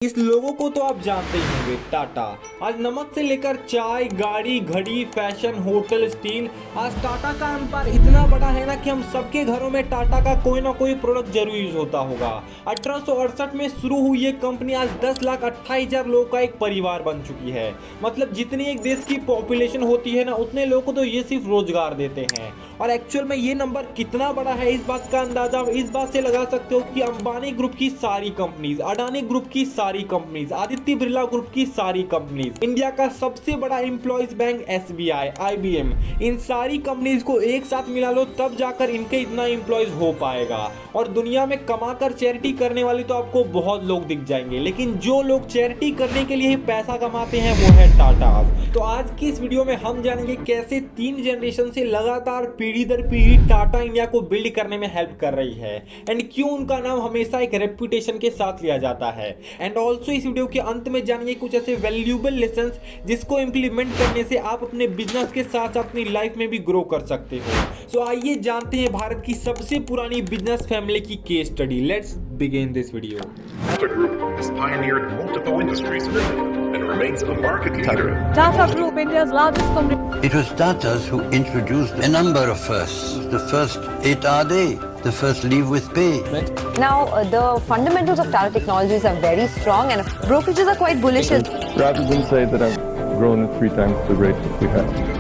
इस लोगों को तो आप जानते ही होंगे, टाटा। आज नमक से लेकर चाय, गाड़ी, घड़ी, फैशन, होटल, स्टील, आज टाटा का अंपायर इतना बड़ा है ना कि हम सबके घरों में टाटा का कोई ना कोई प्रोडक्ट जरूर यूज होता होगा। 1868 में शुरू हुई ये कंपनी आज 10,28,000 लोगों का एक परिवार बन चुकी है। मतलब जितनी एक देश की पॉपुलेशन होती है ना, उतने लोगों को तो ये सिर्फ रोजगार देते हैं। और एक्चुअल में ये नंबर कितना बड़ा है, इस बात का अंदाजा इस बात से लगा सकते हो कि अंबानी ग्रुप की सारी कंपनीज, अडानी ग्रुप की सारी कंपनीज, आदित्य बिरला ग्रुप की सारी कंपनीज, इंडिया का सबसे बड़ा एम्प्लॉयज बैंक SBI, IBM, इन सारी कंपनीज को एक साथ मिला लो तब जाकर इनके इतना एम्प्लॉयज हो पाएगा। और दुनिया में कमाकर चैरिटी करने वाले तो आपको बहुत लोग दिख जाएंगे, लेकिन जो लोग चैरिटी करने के लिए ही पैसा कमाते हैं वो है टाटा। तो आज की इस वीडियो में हम जानेंगे कैसे 3 जनरेशन से लगातार पीढ़ी दर पीढ़ी टाटा इंडिया को बिल्ड करने में हेल्प कर रही है, एंड क्यों उनका नाम हमेशा एक रेपुटेशन के साथ लिया जाता है। एंड ऑल्सो इस वीडियो के अंत में जानेंगे कुछ ऐसे वैल्यूएबल लेसन्स जिसको इंप्लीमेंट करने से आप अपने बिजनेस के साथ साथ अपनी लाइफ में भी ग्रो कर सकते हो। सो आइए जानते हैं भारत की सबसे पुरानी बिजनेस फैमिली की case study. Let's begin this video. Tata Group has pioneered multiple industries and remains a market leader. Tata Group, India's largest company. It was Tatas who introduced a number of firsts. The first 8-hour day, the first leave with pay. Now, the fundamentals of Tata Technologies are very strong and brokerages are quite bullish. Rather than say that I've grown at 3 times the rate that we have.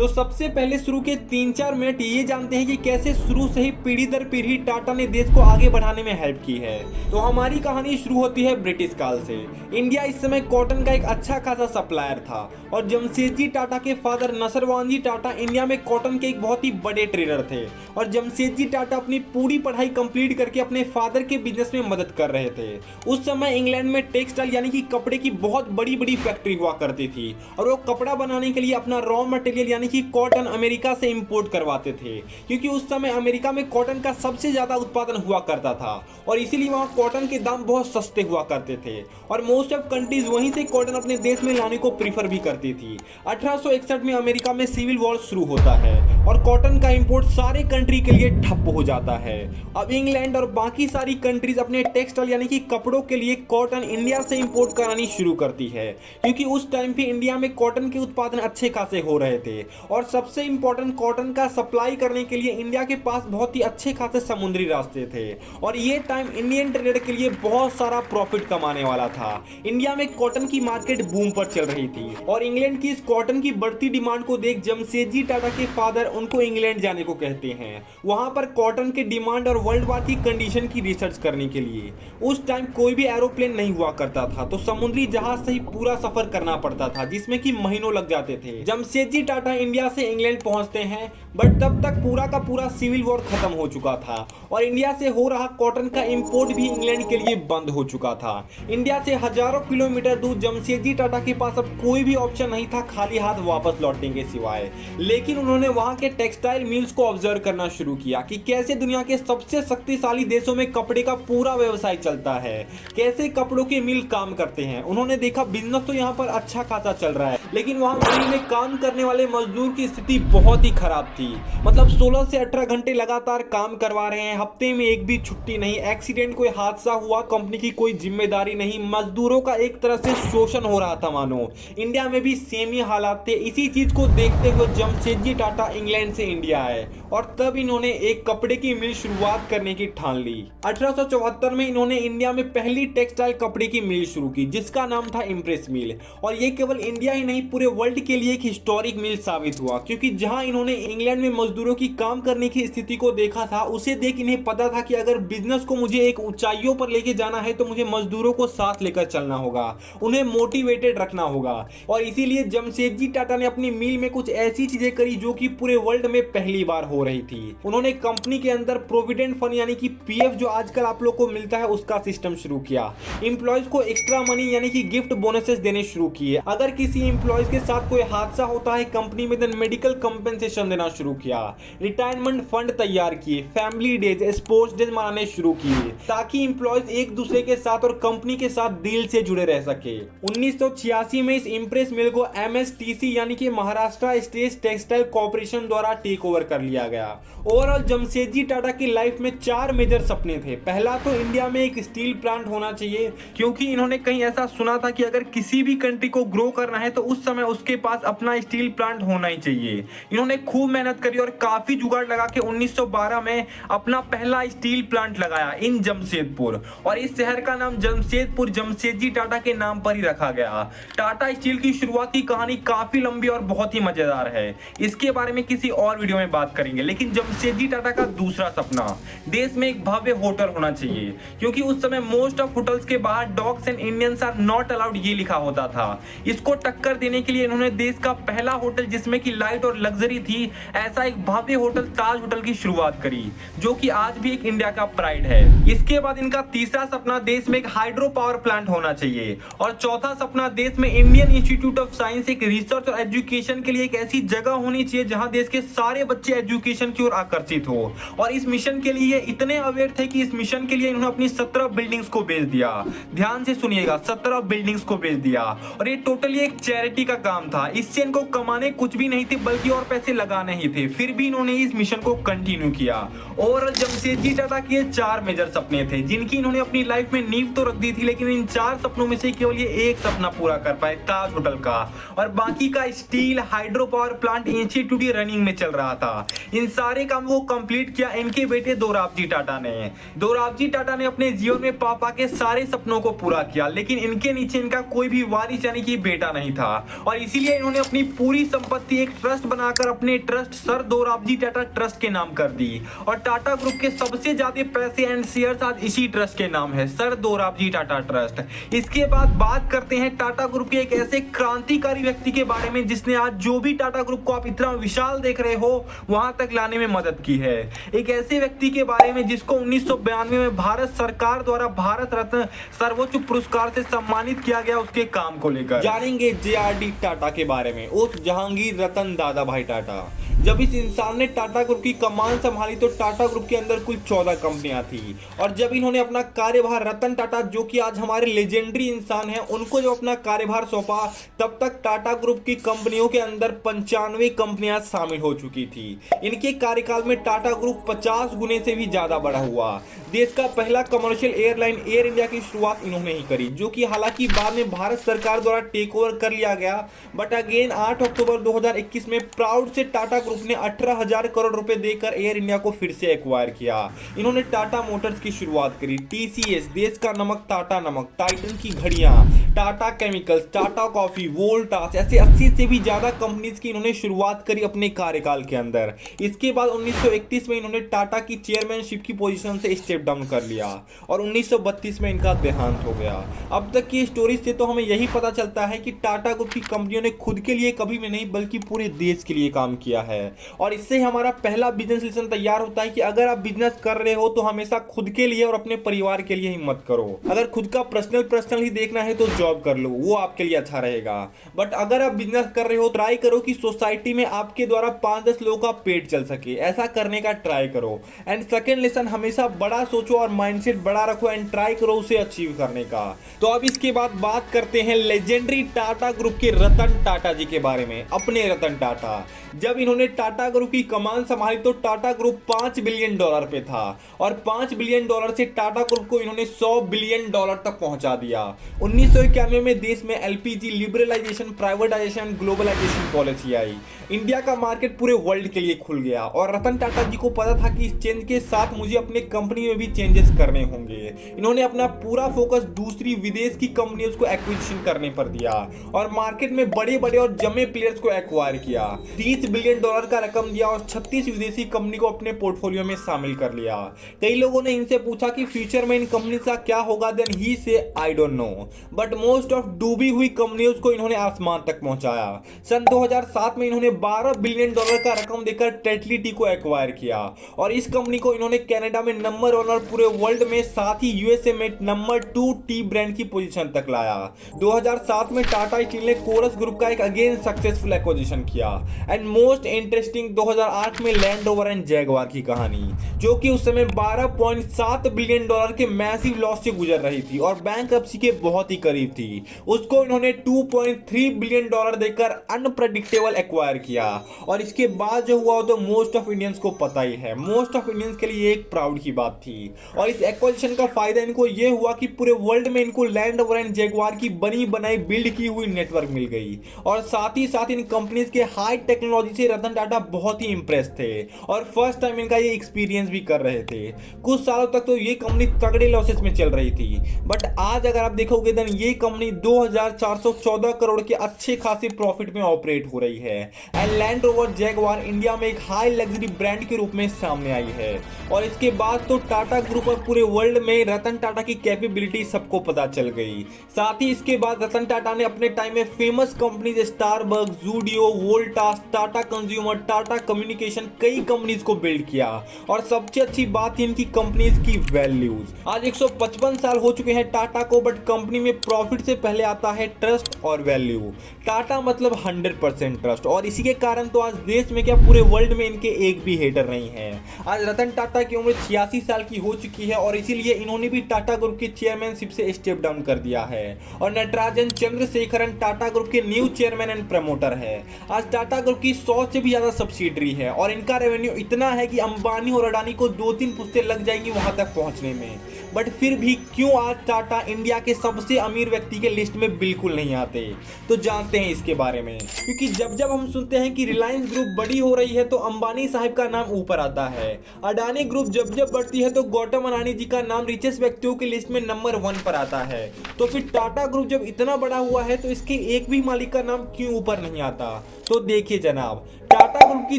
तो सबसे पहले शुरू के 3-4 minute ये जानते हैं कि कैसे शुरू से ही पीढ़ी दर पीढ़ी टाटा ने देश को आगे बढ़ाने में हेल्प की है। तो हमारी कहानी शुरू होती है ब्रिटिश काल से। इंडिया इस समय कॉटन का एक अच्छा खासा सप्लायर था और जमशेदजी टाटा के फादर नसरवानजी टाटा इंडिया में कॉटन के एक बहुत ही बड़े ट्रेडर थे। और जमशेदजी टाटा अपनी पूरी पढ़ाई कंप्लीट करके अपने फादर के बिजनेस में मदद कर रहे थे। उस समय इंग्लैंड में टेक्सटाइल यानी कि कपड़े की बहुत बड़ी बड़ी फैक्ट्री हुआ करती थी और वो कपड़ा बनाने के लिए अपना रॉ मटेरियल यानी कि कॉटन अमेरिका से इंपोर्ट करवाते थे, क्योंकि उस समय अमेरिका में कॉटन का सबसे ज्यादा उत्पादन हुआ करता था और इसीलिए वहां कॉटन के दाम बहुत सस्ते हुआ करते थे और मोस्ट ऑफ कंट्रीज वहीं से कॉटन अपने देश में लाने को प्रीफर भी करती थी। 1861 में अमेरिका में सिविल वॉर शुरू होता है और कॉटन का इंपोर्ट सारे कंट्री के लिए ठप हो जाता है। अब इंग्लैंड और बाकी सारी कंट्रीज अपने टेक्सटाइल यानी कि कपड़ों के लिए कॉटन इंडिया से इंपोर्ट करानी शुरू करती है, क्योंकि उस टाइम पे इंडिया में कॉटन के उत्पादन अच्छे खासे हो रहे थे और सबसे इंपॉर्टेंट कॉटन का सप्लाई करने के लिए इंडिया के पास बहुत ही अच्छे खासे समुद्री रास्ते थे और ये टाइम इंडियन ट्रेडर के लिए बहुत सारा प्रॉफिट कमाने वाला था। इंडिया में कॉटन की मार्केट बूम पर चल रही थी और इंग्लैंड की इस कॉटन की बढ़ती डिमांड को देख जमशेदजी टाटा के फादर उनको इंग्लैंड जाने को कहते हैं, वहां पर कॉटन के डिमांड और वर्ल्ड वार की कंडीशन की रिसर्च करने के लिए। उस टाइम कोई भी एरोप्लेन नहीं हुआ करता था, तो समुद्री जहाज से ही पूरा सफर करना पड़ता था जिसमें कि महीनों लग जाते थे। जमशेदजी टाटा इंडिया से इंग्लैंड पहुंचते हैं, बट तब तक पूरा का पूरा सिविल वॉर खत्म हो चुका था और इंडिया से हो रहा कॉटन का इंपोर्ट भी इंग्लैंड के लिए बंद हो चुका था। इंडिया से हजारों किलोमीटर दूर जमशेदजी टाटा के पास अब कोई भी ऑप्शन नहीं था खाली हाथ वापस लौटने के सिवाय। लेकिन उन्होंने वहां के टेक्सटाइल मिल्स को ऑब्जर्व करना शुरू किया कि कैसे दुनिया के सबसे शक्तिशाली देशों में कपड़े का पूरा व्यवसाय चलता है, कैसे कपड़ों के मिल काम करते हैं। उन्होंने देखा बिजनेस तो यहाँ पर अच्छा खासा चल रहा है, लेकिन वहां मिल में काम करने वाले मजदूर की स्थिति बहुत ही खराब थी। मतलब 16 से 18 घंटे लगातार काम करवा रहे हैं, हफ्ते में एक भी छुट्टी नहीं, एक्सीडेंट कोई हादसा हुआ कंपनी की कोई जिम्मेदारी नहीं, मजदूरों का एक तरह से शोषण हो रहा था मानो। इंडिया में भी सेम ही हालात थे। इसी चीज को देखते हुए जमशेदजी टाटा इंग्लैंड से इंडिया आए और तब इन्होंने एक कपड़े की मिल शुरुआत करने की ठान ली। 1874 में इन्होंने इंडिया में पहली टेक्सटाइल कपड़े की मिल शुरू की जिसका नाम था इम्प्रेस मिल, और ये केवल इंडिया ही नहीं पूरे वर्ल्ड के लिए एक हिस्टोरिक मिल साबित हुआ, क्योंकि जहां इन्होंने इंग्लैंड में मजदूरों की काम करने की स्थिति को देखा था, उसे देख इन्हें पता था कि अगर बिजनेस को मुझे एक ऊंचाइयों पर लेके जाना है तो मुझे मजदूरों को साथ लेकर चलना होगा, उन्हें मोटिवेटेड रखना होगा। और इसीलिए जमशेदजी टाटा ने अपनी मिल में कुछ ऐसी चीजें करी जो कि पूरे वर्ल्ड में पहली बार हो रही थी। उन्होंने कंपनी के अंदर प्रोविडेंट फंड यानी कि PF जो आजकल आप लोग को मिलता है उसका सिस्टम शुरू किया। एम्प्लॉयज को एक्स्ट्रा मनी यानी कि गिफ्ट बोनसेस देने शुरू किए। अगर किसी एम्प्लॉयज के साथ कोई हादसा होता है कंपनी में देन मेडिकल कंपेंसेशन देना शुरू किया। रिटायरमेंट फंड तैयार किए, फैमिली डेज, स्पोर्ट्स डेज मनाने शुरू किए ताकि एम्प्लॉयज एक दूसरे के साथ और कंपनी के साथ दिल से जुड़े रह सके। 1986 में इस इम्प्रेस मिल को MSTC यानी कि महाराष्ट्र स्टेट टेक्सटाइल कॉर्पोरेशन द्वारा टेक ओवर कर लिया गया। ओवरऑल जमशेदजी टाटा की लाइफ में 4 मेजर सपने थे। पहला तो इंडिया में एक स्टील प्लांट होना चाहिए, क्योंकि इन्होंने कहीं ऐसा सुना था कि अगर किसी भी कंट्री को ग्रो करना है तो उस समय उसके पास अपना स्टील प्लांट होना ही चाहिए। इन्होंने खूब मेहनत करी और काफी जुगाड़ लगा के 1912 में अपना पहला स्टील प्लांट लगाया इन जमशेदपुर, और इस शहर का नाम जमशेदपुर जमशेदजी टाटा के नाम पर ही रखा गया। टाटा स्टील की शुरुआत की कहानी काफी लंबी और बहुत ही मजेदार है, इसके बारे में किसी और वीडियो में बात करेंगे। लेकिन जमशेदजी टाटा का दूसरा सपना, देश में एक भव्य होटल होना चाहिए, क्योंकि उस समय मोस्ट ऑफ होटल्स के बाहर dogs and Indians are not allowed ये लिखा होता था। इसको टक्कर देने के लिए इन्होंने देश का पहला होटल जिसमें की लाइट और लग्जरी थी, ऐसा एक भव्य होटल ताज होटल की शुरुआत करी, जो कि आज भी एक इंडिया का प्राइड है। इसके बाद इनका तीसरा सपना, देश में एक हाइड्रो पावर प्लांट होना चाहिए, और चौथा सपना, देश में इंडियन इंस्टीट्यूट ऑफ साइंस एक रिसर्च और एजुकेशन के लिए एक ऐसी जगह होनी चाहिए जहां देश के सारे बच्चे एजुकेशन की ओर आकर्षित हो। और इस मिशन के लिए इतने अवेयर थे कि इस मिशन के लिए इन्होंने अपनी 17 बिल्डिंग्स को बेच दिया। ध्यान से सुनिएगा, 17 बिल्डिंग्स को बेच दिया, और ये टोटली एक चैरिटी का काम था। इससे इनको कमाने कुछ भी नहीं थे, बल्कि और पैसे लगाने ही थे। फिर भी इन्होंने इस मिशन को कंटिन्यू किया। ओवरऑल जमशेदजी टाटा के 4 मेजर सपने थे, जिनकी इन्होंने अपनी लाइफ में नींव तो रख दी थी, लेकिन इन 4 सपनों में से केवल ये एक सपना पूरा कर पाए, ताज होटल का, और बाकी का steel hydro power plant institute running में चल रहा था। इन सारे काम को कंप्लीट किया इनके बेटे दोराबजी टाटा ने। दोराबजी टाटा ने अपने जीवन में पापा के सारे सपनों को पूरा किया, लेकिन इनके नीचे इनका कोई भी वारिस यानी कि बेटा नहीं था, और इसीलिए इन्होंने अपनी पूरी संपत्ति एक ट्रस्ट बनाकर अपने trust sir Dorabji Tata trust के नाम कर दी, और टाटा ग्रुप के सबसे ज्यादा पैसे एंड शेयर्स आज इसी ट्रस्ट के नाम है, सर दोराबजी टाटा ट्रस्ट। इसके बाद बात करते हैं टाटा ग्रुप के एक ऐसे क्रांतिकारी व्यक्ति के बारे में जिसने आज जो भी टाटा ग्रुप को आप इतना विशाल देख रहे हो वहां तक लाने में मदद की है। एक ऐसे व्यक्ति के बारे में जिसको 1992 में भारत सरकार द्वारा भारत रत्न सर्वोच्च पुरस्कार से सम्मानित किया गया, उसके काम को लेकर जानेंगे JRD टाटा के बारे में, उस जहांगीर रतन दादा भाई टाटा। जब इस इंसान ने टाटा ग्रुप की कमान संभाली तो टाटा ग्रुप के अंदर कुल 14 कंपनियां थी, और जब इन्होंने अपना कार्यभार रतन टाटा, जो कि आज हमारे लेजेंडरी इंसान हैं, उनको जब अपना कार्यभार सौंपा, तब तक टाटा ग्रुप की कंपनियों के अंदर 95 कंपनियां शामिल हो चुकी थी। इनके कार्यकाल में टाटा ग्रुप 50 गुने से भी ज्यादा बड़ा हुआ। देश का पहला कमर्शियल एयरलाइन एयर इंडिया की शुरुआत इन्होंने ही करी, जो कि हालांकि बाद में भारत सरकार द्वारा टेक ओवर कर लिया गया, बट अगेन 8 अक्टूबर 2021 में प्राउड से टाटा ग्रुप ने 18,000 करोड़ रुपए देकर एयर इंडिया को फिर से एक्वायर किया। इन्होंने टाटा मोटर्स की शुरुआत करी, TCS देश का नमक टाटा नमक, टाइटन की घड़ियां, टाटा केमिकल्स, टाटा कॉफी, वोल्टास, ऐसे 80 से भी ज्यादा कंपनीज की इन्होंने शुरुआत करी अपने कार्यकाल के अंदर। इसके बाद 1931 में इन्होंने टाटा की चेयरमैनशिप की पोजीशन से स्टेप डाउन कर लिया, और 1932 में इनका देहांत हो गया। अब तक की स्टोरी से तो हमें यही पता चलता है कि टाटा ग्रुप की कंपनियों ने खुद के लिए कभी भी नहीं बल्कि पूरे देश के लिए काम किया है, और इससे हमारा पहला बिजनेस लेसन तैयार होता है कि अगर आप बिजनेस कर रहे हो तो हमेशा खुद के लिए और अपने परिवार के लिए ही मत करो। अगर खुद का पर्सनल ही देखना है तो जॉब कर लो, वो आपके लिए अच्छा रहेगा, बट अगर आप बिजनेस कर रहे हो ट्राई करो कि सोसाइटी में आपके द्वारा 5-10 लोगों का पेट चल सके, ऐसा करने का ट्राई करो। एंड सेकंड लेसन, हमेशा बड़ा सोचो और माइंडसेट बड़ा रखो एंड ट्राई करो उसे अचीव करने का। तो अब इसके बाद बात करते हैं लेजेंडरी टाटा ग्रुप के रतन टाटा जी के बारे में, अपने रतन टाटा। जब इन्होंने टाटा ग्रुप की कमान संभाली तो टाटा ग्रुप $5 बिलियन पे था, और $5 बिलियन से टाटा ग्रुप को इन्होंने $100 बिलियन तक पहुंचा दिया। 1991 में देश में LPG liberalisation, privatisation, globalisation policy आई। इंडिया का मार्केट पूरे वर्ल्ड के लिए खुल गया, और रतन टाटा जी को पता था कि इस चेंज के साथ मुझे अपने कंपनी में भी चेंजेस करने होंगे। इन्होंने अपना पूरा फोकस दूसरी विदेश की कंपनियों को एक्विजिशन करने पर दिया, और मार्केट में बड़े बड़े और जमे प्लेयर्स को एक्वायर किया। $30 बिलियन का रकम दिया और 36 विदेशी कंपनी को अपने पोर्टफोलियो में शामिल कर लिया। कई लोगों ने इनसे पूछा कि फ्यूचर में इन कंपनी का क्या होगा, देन ही से I don't know, but most of डूबी हुई कंपनियों को इन्होंने आसमान तक पहुंचाया। सन 2007 में इन्होंने $12 बिलियन का रकम देकर टेटली टी को एक्वायर किया, और इस कंपनी को इन्होंने कनाडा में नंबर 1 और पूरे वर्ल्ड में, साथ ही यूएसए में नंबर 2 टी ब्रांड की पोजीशन तक लाया। 2007 में टाटा स्टील ने कोरस ग्रुप का एक अगेन सक्सेसफुल एक्विजिशन किया। एंड मोस्ट इंटरेस्टिंग 2008 में लैंड रोवर एंड जैगवार की कहानी, जो कि उस समय $12.7 बिलियन के मैसिव लॉस से गुजर रही थी और बैंकरप्सी के बहुत ही करीब थी उसको इन्होंने $2.3 बिलियन देकर अनप्रेडिक्टेबल एक्वायर किया। और इसके बाद जो हुआ तो मोस्ट ऑफ इंडियंस को पता ही है, मोस्ट ऑफ इंडियंस के लिए एक प्राउड की बात थी। और इस एक्विजिशन का फायदा इनको ये हुआ कि पूरे वर्ल्ड में इनको लैंड रोवर एंड जगुआर की बनी बनाई बिल्ड की हुई नेटवर्क मिल गई। और साथ ही साथ इन कंपनीज के हाई टेक्नोलॉजी से रतन टाटा बहुत ही इंप्रेस थे और फर्स्ट टाइम इनका ये एक्सपीरियंस भी कर रहे थे। कुछ सालों तक तो ये कंपनी तगड़े लॉसेस में चल रही थी, बट आज अगर आप देखोगे देन ये कंपनी 2414 करोड़ के अच्छे खासे प्रॉफिट में ऑपरेट हो रही है। And land rover Jaguar India में एक हाई लग्जरी ब्रांड के रूप में सामने आई है। और इसके बाद तो टाटा ग्रुप और पूरे वर्ल्ड में रतन टाटा की कैपेबिलिटी सबको पता चल गई। साथ ही इसके बाद रतन टाटा ने अपने टाइम में famous companies Starbucks, Zudio, Voltas, Tata consumer, Tata communication कई कंपनीज को बिल्ड किया। और सबसे अच्छी बात थी इनकी कंपनीज की वैल्यूज। आज 155 साल हो चुके हैं टाटा को, बट कंपनी में प्रॉफिट से पहले आता है ट्रस्ट और वैल्यू। टाटा मतलब 100% ट्रस्ट, और इसी के कारण तो आज देश में क्या पूरे वर्ल्ड में इनके एक भी हेटर नहीं है। आज रतन टाटा की उम्र 86 साल की हो चुकी है और इसीलिए इन्होंने भी टाटा ग्रुप की चेयरमैनशिप से स्टेप डाउन कर दिया है। और नटराजन चंद्रशेखरन टाटा ग्रुप के न्यू चेयरमैन एंड प्रमोटर है। आज टाटा ग्रुप की 100 से भी ज्यादा सब्सिडरी है और इनका रेवेन्यू इतना है कि अंबानी और अडानी को 2-3 पुश्ते लग जाएंगी वहां तक पहुंचने में। बट फिर भी क्यों आज टाटा इंडिया के सबसे अमीर व्यक्ति के लिस्ट में बिल्कुल नहीं आते, तो जानते हैं इसके बारे में। क्योंकि जब जब हम सुनते हैं कि रिलायंस ग्रुप बड़ी हो रही है तो अंबानी साहब का नाम ऊपर आता है। अडानी ग्रुप जब जब बढ़ती है तो गौतम अडानी जी का नाम रिचेस्ट व्यक्तियों की लिस्ट में नंबर 1 पर आता है। तो फिर टाटा ग्रुप जब इतना बड़ा हुआ है तो इसके एक भी मालिक का नाम क्यों ऊपर नहीं आता। तो देखिए जनाब, टाटा ग्रुप की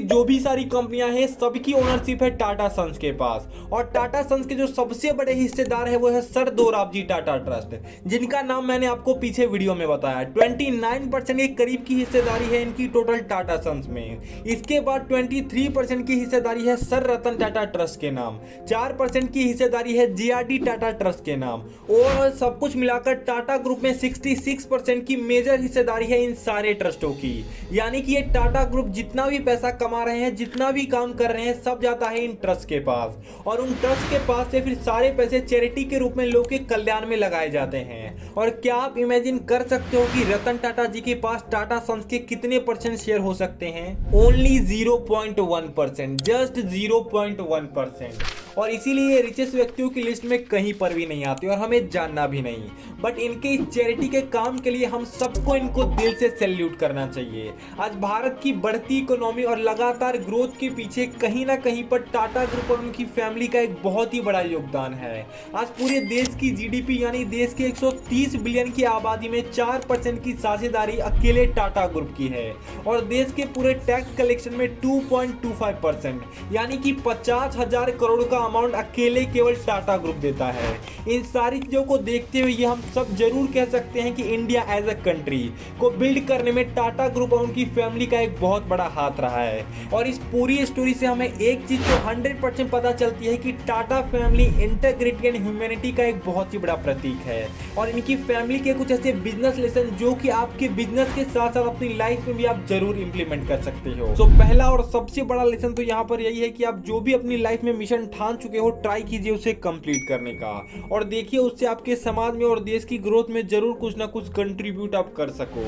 जो भी सारी कंपनियां हैं सबकी ओनरशिप है टाटा सन्स के पास। और टाटा सन्स के जो सबसे बड़े हिस्सेदार है वो है सर दोराबजी टाटा ट्रस्ट, जिनका नाम मैंने आपको पीछे वीडियो में बताया। 29% के करीब की हिस्सेदारी है इनकी टोटल टाटा सन्स में। इसके बाद 23% की हिस्सेदारी है सर रतन टाटा ट्रस्ट के नाम, 4% की हिस्सेदारी है जीआरडी टाटा ट्रस्ट के नाम। ओवरऑल सब कुछ मिलाकर टाटा ग्रुप में 66% की मेजर हिस्सेदारी है इन सारे ट्रस्टों की। यानी कि ये टाटा ग्रुप जितना भी पैसा कमा रहे हैं, जितना भी काम कर रहे हैं, सब जाता है इन ट्रस्ट के पास। और उन ट्रस्ट के पास से फिर सारे पैसे चैरिटी के रूप में लोगों के कल्याण में लगाए जाते हैं। और क्या आप इमेजिन कर सकते हो कि रतन टाटा जी के पास टाटा सन्स के कितने % शेयर हो सकते हैं? Only 0.1%, just 0.1%। और इसीलिए रिचेस्ट व्यक्तियों की लिस्ट में कहीं पर भी नहीं आते और हमें जानना भी नहीं। बट इनके इस चैरिटी के काम के लिए हम सबको इनको दिल से सैल्यूट करना चाहिए। आज भारत की बढ़ती इकोनॉमी और लगातार ग्रोथ के पीछे कहीं ना कहीं पर टाटा ग्रुप और उनकी फैमिली का एक बहुत ही बड़ा योगदान है। आज पूरे देश की जीडीपी यानी देश के 130 बिलियन की आबादी में 4% की साझेदारी अकेले टाटा ग्रुप की है। और देश के पूरे टैक्स कलेक्शन में 2.25% यानी कि 50,000 करोड़ का अमाउंट अकेले केवल टाटा ग्रुप देता है। इन सारी चीजों को देखते हुए ये हम सब जरूर कह सकते हैं कि इंडिया एज अ कंट्री को बिल्ड करने में टाटा ग्रुप और उनकी फैमिली का एक बहुत बड़ा हाथ रहा है। और इस पूरी स्टोरी से हमें एक चीज तो 100% पता चलती है कि Tata family integrity and humanity का एक बहुत ही बड़ा प्रतीक है। और इनकी फैमिली के कुछ ऐसे बिजनेस लेसन जो कि आपके बिजनेस के साथ साथ अपनी लाइफ में भी आप जरूर इंप्लीमेंट कर सकते हो। तो पहला और सबसे बड़ा लेसन तो यहाँ पर यही है कि आप जो भी अपनी लाइफ में मिशन ठान चुके हो, ट्राई कीजिए उसे कंप्लीट करने का। और देखिए उससे आपके समाज में और देश की ग्रोथ में जरूर कुछ ना कुछ कंट्रीब्यूट आप कर सको।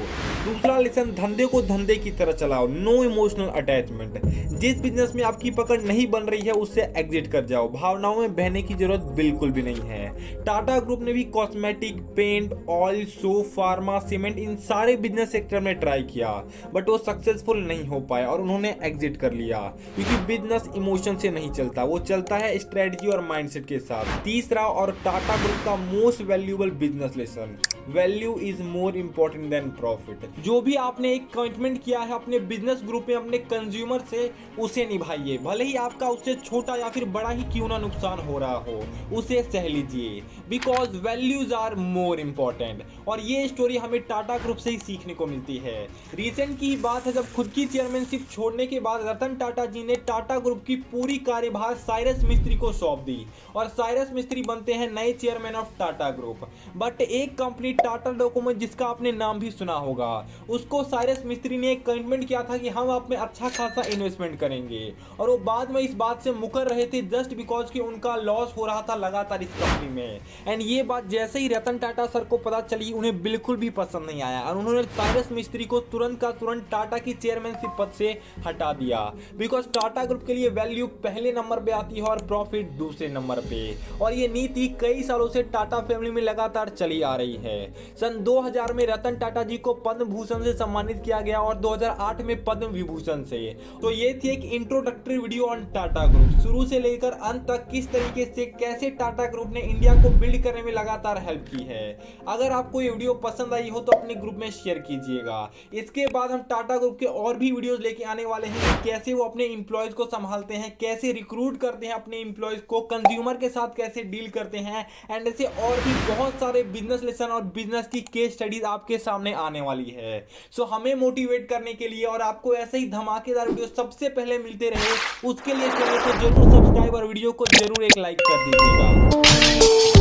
दूसरा लेसन, धंधे को धंधे की तरह चलाओ, नो इमोशनल अटैचमेंट। जिस बिजनेस में आपकी पकड़ नहीं बन रही है उससे एग्जिट कर जाओ, भावनाओं में बहने की जरूरत बिल्कुल भी नहीं है। टाटा ग्रुप ने भी cosmetic, paint, oil, soap, pharma, cement इन सारे बिजनेस सेक्टर में ट्राई किया, बट वो सक्सेसफुल नहीं हो पाए और उन्होंने एग्जिट कर लिया। क्योंकि बिजनेस इमोशन से नहीं चलता, वो चलता है स्ट्रेटजी और माइंडसेट के साथ। तीसरा और टाटा ग्रुप का most valuable business lesson, value is more important than profit. जो भी आपने एक कमिटमेंट किया है अपने बिजनेस ग्रुप में अपने कंज्यूमर से, उसे निभाइए। भले ही आपका उससे छोटा या फिर बड़ा ही क्यों ना नुकसान हो रहा हो, उसे सह लीजिए, because values are more important. और ये स्टोरी हमें टाटा ग्रुप से ही सीखने को मिलती है। रिसेंट की बात है जब खुद की चेयरमैनशिप छोड़ने के बाद रतन टाटा जी ने टाटा ग्रुप की पूरी कार्यभार साइरस मिस्त्री को सौंप दी और साइरस मिस्त्री बनते हैं नए नए chairman of Tata group. But एक कंपनी टाटा डोकोमो जिसका आपने नाम भी सुना होगा, उसको साइरस मिस्त्री ने एक कमिटमेंट किया था कि हम आप में अच्छा खासा इन्वेस्टमेंट करेंगे, और वो बाद में इस बात से मुकर रहे थे जस्ट बिकॉज कि उनका लॉस हो रहा था लगातार इस कंपनी में। एंड ये बात जैसे ही रतन टाटा सर को पता चली, उन्हें बिल्कुल भी पसंद नहीं आया और उन्होंने साइरस मिस्त्री को तुरंत का तुरंत टाटा की चेयरमैनशिप पद से हटा दिया। बिकॉज टाटा ग्रुप के लिए वैल्यू पहले नंबर पे आती है और प्रॉफिट दूसरे नंबर पे, और ये नीति कई सालों से टाटा फैमिली में लगातार चली आ रही है। सन 2000 में रतन टाटा जी को पद्म भूषण से सम्मानित किया गया और 2008 में पद्म विभूषण से। तो ये थी एक introductory video on Tata group, शुरू से लेकर अंत तक किस तरीके से कैसे टाटा ग्रुप ने इंडिया को बिल्ड करने में लगातार हेल्प की है। अगर आपको ये वीडियो पसंद आई हो तो अपने ग्रुप में शेयर कीजिएगा। इसके बाद हम टाटा ग्रुप के और भी वीडियोस लेके आने वाले हैं कि कैसे वो अपने एम्प्लॉयज को संभालते हैं, कैसे रिक्रूट करते हैं अपने एम्प्लॉयज को, कंज्यूमर के साथ कैसे डील करते हैं, एंड ऐसे और भी बहुत सारे बिजनेस लेसन और बिजनेस की केस स्टडीज आपके सामने आने वाली है। सो हमें मोटिवेट करने के लिए और आपको ऐसे ही धमाकेदार वीडियो सबसे पहले मिलते रहे, उसके लिए चैनल को जरूर सब्सक्राइब और वीडियो को जरूर एक लाइक कर दीजिएगा।